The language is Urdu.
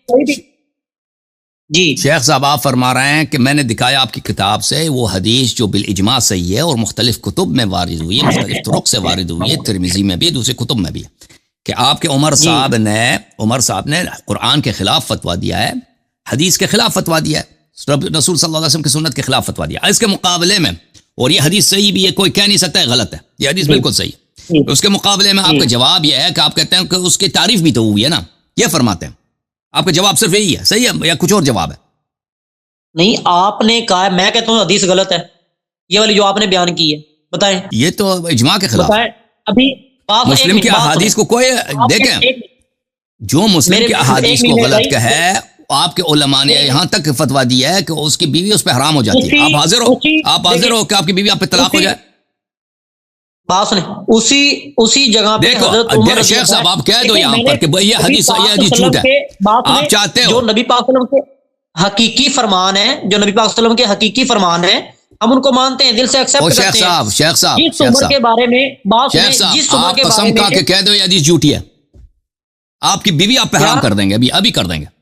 کوئی بھی جی شیخ صاحب آپ فرما رہے ہیں کہ میں نے دکھایا آپ کی کتاب سے وہ حدیث جو بالاجماع صحیح ہے اور مختلف کتب میں وارد ہوئی ہے، مختلف طرق سے وارد ہوئی ہے، ترمذی میں بھی، دوسری کتب میں بھی، کہ آپ کے عمر صاحب نے قرآن کے خلاف فتویٰ دیا ہے، حدیث کے خلاف فتویٰ دیا ہے، رسول صلی اللہ علیہ وسلم کی سنت کے خلاف فتویٰ دیا اس کے مقابلے میں، اور یہ حدیث صحیح بھی ہے، کوئی کہہ نہیں سکتا ہے غلط ہے، یہ حدیث بالکل صحیح ہے، اس کے مقابلے میں آپ کا جواب یہ ہے کہ آپ کہتے ہیں کہ اس کی تعریف بھی تو ہوئی ہے نا، یہ فرماتے ہیں، آپ کا جواب صرف یہی ہے، صحیح ہے یا کچھ اور جواب ہے؟ نہیں، آپ نے کہا، میں کہتا ہوں حدیث غلط ہے، یہ والی جو آپ نے بیان کی ہے، بتائیں، یہ تو اجماع کے خلاف بتائیں ابھی مسلم کی احادیث کو کوئی دیکھیں، جو مسلم کی احادیث کو غلط کہے، آپ کے علماء نے یہاں تک فتویٰ دیا ہے کہ اس کی بیوی اس پہ حرام ہو جاتی ہے، آپ حاضر ہو کہ آپ کی بیوی آپ پہ طلاق ہو جائے؟ بات سنیں، اسی جگہ پہ حضرت عمر دیکھو شیخ صاحب آپ کہہ دو یہاں پر کہ یہ حدیث جھوٹ ہے، آپ چاہتے ہو جو نبی پاک صلی اللہ علیہ وسلم کے حقیقی فرمان ہے، جو نبی پاک صلی اللہ علیہ وسلم کے حقیقی فرمان ہے، ہم ان کو مانتے ہیں، دل سے ایکسپٹ کرتے ہیں۔ شیخ صاحب جس عمر کے بارے میں بات سنیں، جس عمر آپ کے بارے قسم میں کھا کے کہہ دو یہ حدیث جھوٹی ہے، آپ کی بیوی آپ پہ حرام کر دیں گے، ابھی کر دیں گے۔